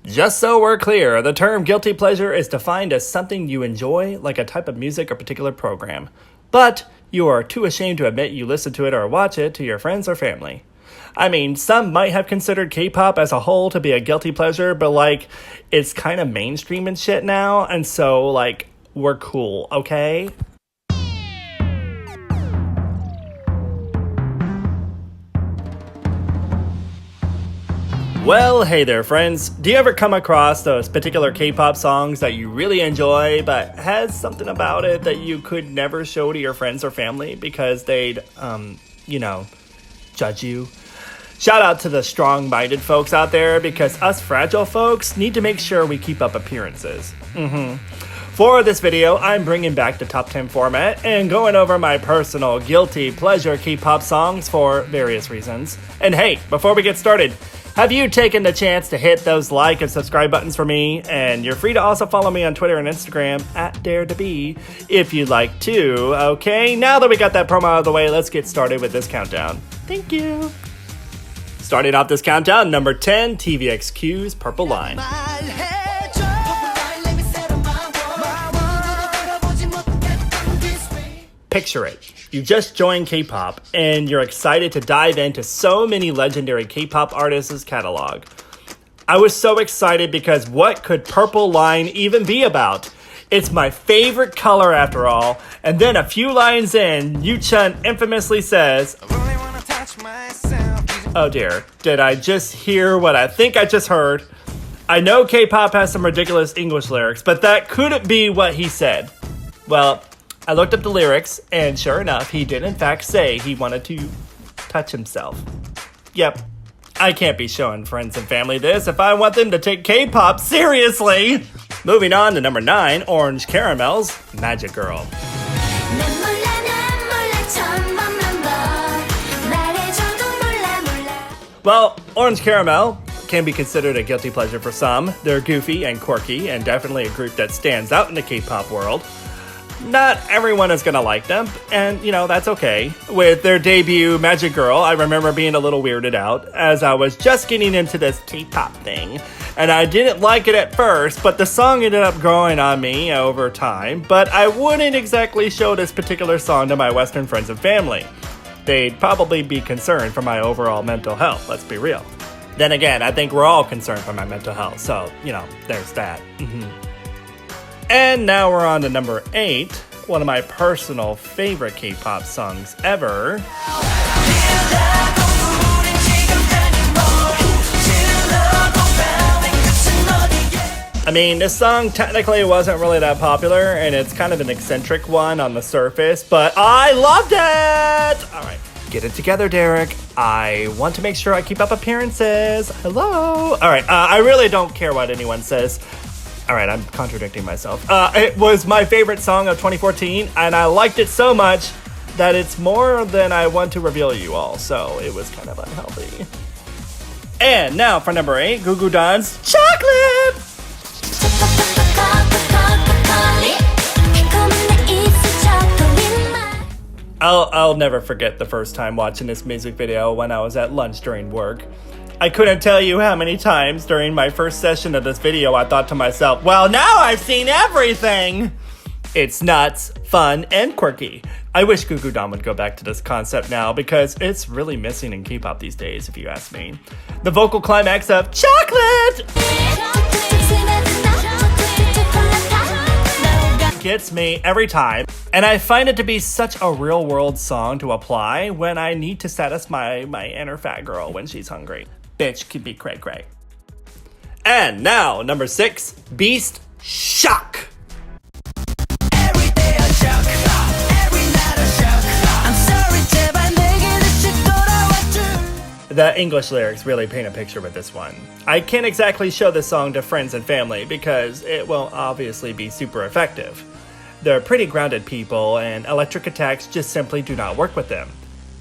Just so we're clear, the term guilty pleasure is defined as something you enjoy, like a type of music or particular program, but you are too ashamed to admit you listen to it or watch it to your friends or family. I mean, some might have considered K-pop as a whole to be a guilty pleasure, but it's kind of mainstream and shit now, and so we're cool, okay? Well, hey there friends. Do you ever come across those particular K-pop songs that you really enjoy but has something about it that you could never show to your friends or family because they'd, judge you? Shout out to the strong-minded folks out there because us fragile folks need to make sure we keep up appearances. For this video, I'm bringing back the top 10 format and going over my personal guilty pleasure K-pop songs for various reasons. And hey, before we get started, have you taken the chance to hit those like and subscribe buttons for me? And you're free to also follow me on Twitter and Instagram at DareDB if you'd like to. Okay, now that we got that promo out of the way, let's get started with this countdown. Thank you. Starting off this countdown, number 10, TVXQ's Purple Line. Picture it. You just joined K-pop, and you're excited to dive into so many legendary K-pop artists' catalog. I was so excited because what could Purple Line even be about? It's my favorite color after all, and then a few lines in, Yu-chun infamously says, oh dear, did I just hear what I think I just heard? I know K-pop has some ridiculous English lyrics, but that couldn't be what he said. Well, I looked up the lyrics, and sure enough, he did in fact say he wanted to touch himself. Yep, I can't be showing friends and family this if I want them to take K-pop seriously. Moving on to number 9, Orange Caramel's Magic Girl. Well, Orange Caramel can be considered a guilty pleasure for some. They're goofy and quirky, and definitely a group that stands out in the K-pop world. Not everyone is gonna like them, and that's okay. With their debut, Magic Girl, I remember being a little weirded out as I was just getting into this K-pop thing, and I didn't like it at first, but the song ended up growing on me over time. But I wouldn't exactly show this particular song to my Western friends and family. They'd probably be concerned for my overall mental health, let's be real. Then again, I think we're all concerned for my mental health, so, there's that. And now we're on to number 8, one of my personal favorite K-pop songs ever. I mean, this song technically wasn't really that popular, and it's kind of an eccentric one on the surface, but I loved it! Alright, get it together, Derek. I want to make sure I keep up appearances. Hello? Alright, I really don't care what anyone says. Alright, I'm contradicting myself. It was my favorite song of 2014, and I liked it so much that it's more than I want to reveal you all, so it was kind of unhealthy. And now for number 8, Gugudan's Chocolate! I'll never forget the first time watching this music video when I was at lunch during work. I couldn't tell you how many times during my first session of this video I thought to myself, well, now I've seen everything! It's nuts, fun, and quirky. I wish Gugudan would go back to this concept now because it's really missing in K-pop these days, if you ask me. The vocal climax of Chocolate gets me every time, and I find it to be such a real-world song to apply when I need to satisfy my inner fat girl when she's hungry. Bitch could be cray-cray. And now, number 6, Beast Shock. Every day I shock, every night I shock. I'm sorry, 제발 내게 다시 돌아와줘. The English lyrics really paint a picture with this one. I can't exactly show this song to friends and family because it will obviously be super effective. They're pretty grounded people, and electric attacks just simply do not work with them.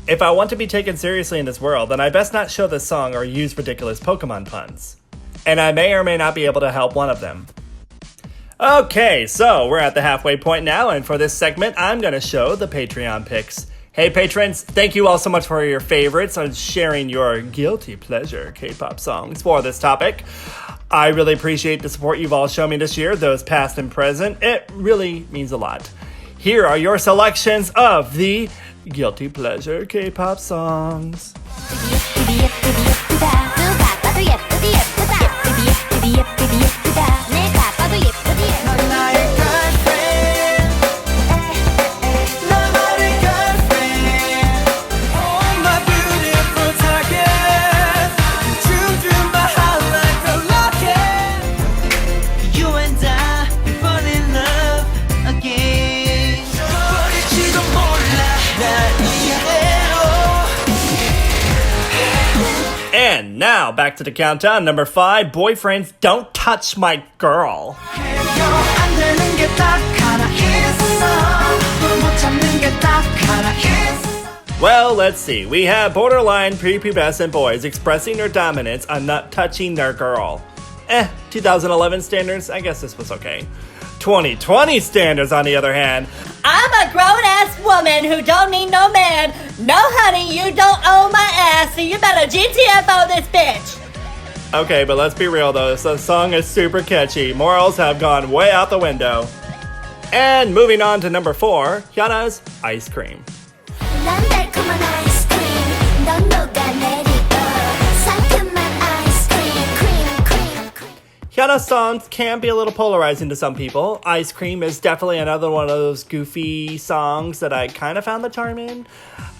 If I want to be taken seriously in this world, then I best not show this song or use ridiculous Pokemon puns. And I may or may not be able to help one of them. Okay, so we're at the halfway point now, and for this segment, I'm going to show the Patreon pics. Hey patrons, thank you all so much for your favorites and sharing your guilty pleasure K-pop songs for this topic. I really appreciate the support you've all shown me this year, those past and present. It really means a lot. Here are your selections of the Guilty Pleasure K-pop songs. And now, back to the countdown. Number 5, Boyfriends Don't Touch My Girl. Well, let's see. We have borderline prepubescent boys expressing their dominance on not touching their girl. 2011 standards, I guess this was okay. 2020 standards, on the other hand. I'm a grown-ass woman who don't need no man. No, honey, you don't own my ass, so you better GTFO this bitch. Okay, but let's be real though, this song is super catchy. Morals have gone way out the window. And moving on to number 4, HyunA's Ice Cream. HyunA songs can be a little polarizing to some people. Ice Cream is definitely another one of those goofy songs that I kind of found the charm in.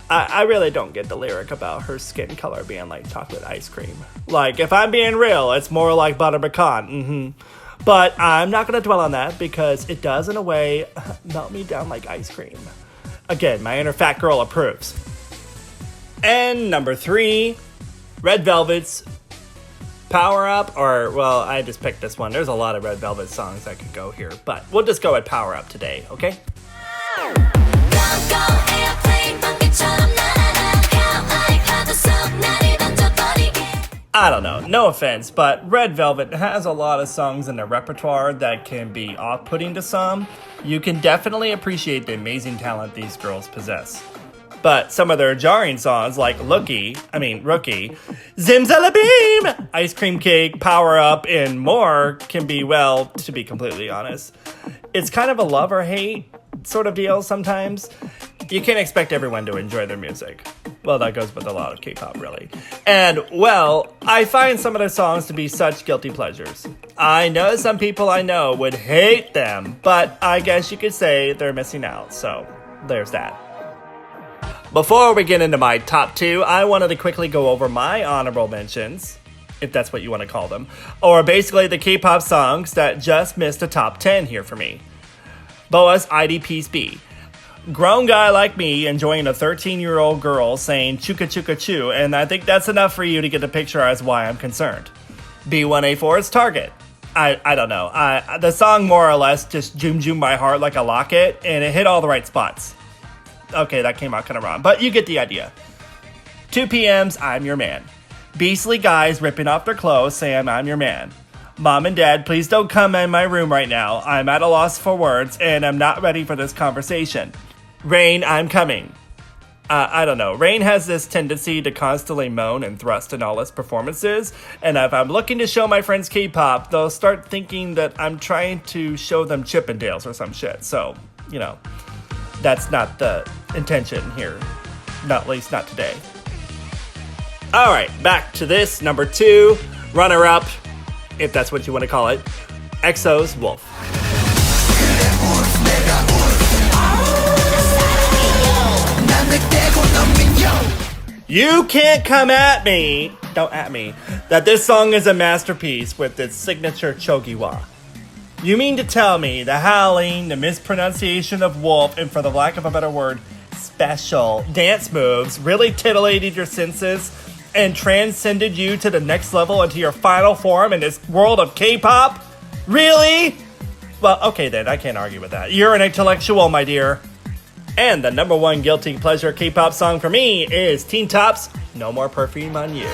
I really don't get the lyric about her skin color being like chocolate ice cream. Like, if I'm being real, it's more like butter pecan. But I'm not going to dwell on that because it does, in a way, melt me down like ice cream. Again, my inner fat girl approves. And number 3, Red Velvet's Power Up, or, well, I just picked this one. There's a lot of Red Velvet songs that could go here, but we'll just go with Power Up today, okay? I don't know, no offense, but Red Velvet has a lot of songs in their repertoire that can be off-putting to some. You can definitely appreciate the amazing talent these girls possess. But some of their jarring songs like Rookie, Zimzalabim, Ice Cream Cake, Power Up, and more can be, well, to be completely honest, it's kind of a love or hate sort of deal sometimes. You can't expect everyone to enjoy their music. Well, that goes with a lot of K-pop, really. And, well, I find some of their songs to be such guilty pleasures. I know some people I know would hate them, but I guess you could say they're missing out, so there's that. Before we get into my top 2, I wanted to quickly go over my honorable mentions, if that's what you want to call them, or basically the K-pop songs that just missed the top 10 here for me. Boa's IDP's B. Grown guy like me enjoying a 13-year-old girl saying chuka chuka chu, and I think that's enough for you to get the picture as why I'm concerned. B1A4's Target. I don't know. The song more or less just zoom my heart like a locket, and it hit all the right spots. Okay, that came out kind of wrong, but you get the idea. 2PM's I'm Your Man. Beastly guys ripping off their clothes saying I'm your man. Mom and Dad, please don't come in my room right now. I'm at a loss for words, and I'm not ready for this conversation. Rain, I'm coming. I don't know. Rain has this tendency to constantly moan and thrust in all his performances, and if I'm looking to show my friends K-pop, they'll start thinking that I'm trying to show them Chippendales or some shit. So, you know, that's not the intention here. Not at least not today. Alright, back to this. Number 2, runner-up, if that's what you want to call it, EXO's Wolf. You can't come at me, don't at me, that this song is a masterpiece with its signature chogiwa. You mean to tell me the howling, the mispronunciation of wolf, and for the lack of a better word, special dance moves really titillated your senses and transcended you to the next level into your final form in this world of K-pop? Really? Well, okay then, I can't argue with that. You're an intellectual, my dear. And the number 1 guilty pleasure K-pop song for me is Teen Top's No More Perfume on You.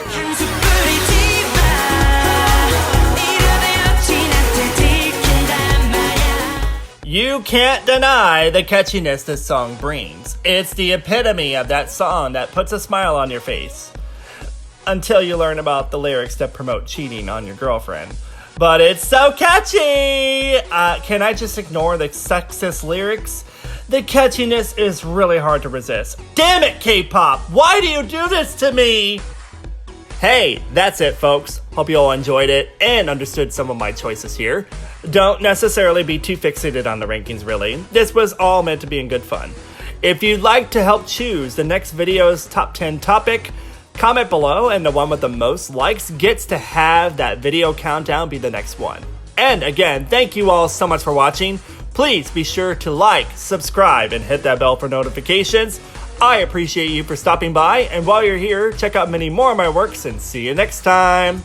You can't deny the catchiness this song brings. It's the epitome of that song that puts a smile on your face. Until you learn about the lyrics that promote cheating on your girlfriend. But it's so catchy! Can I just ignore the sexist lyrics? The catchiness is really hard to resist. Damn it, K-pop! Why do you do this to me? Hey, that's it, folks. Hope you all enjoyed it and understood some of my choices here. Don't necessarily be too fixated on the rankings, really. This was all meant to be in good fun. If you'd like to help choose the next video's top 10 topic, comment below, and the one with the most likes gets to have that video countdown be the next one. And again, thank you all so much for watching. Please be sure to like, subscribe, and hit that bell for notifications. I appreciate you for stopping by, and while you're here, check out many more of my works, and see you next time!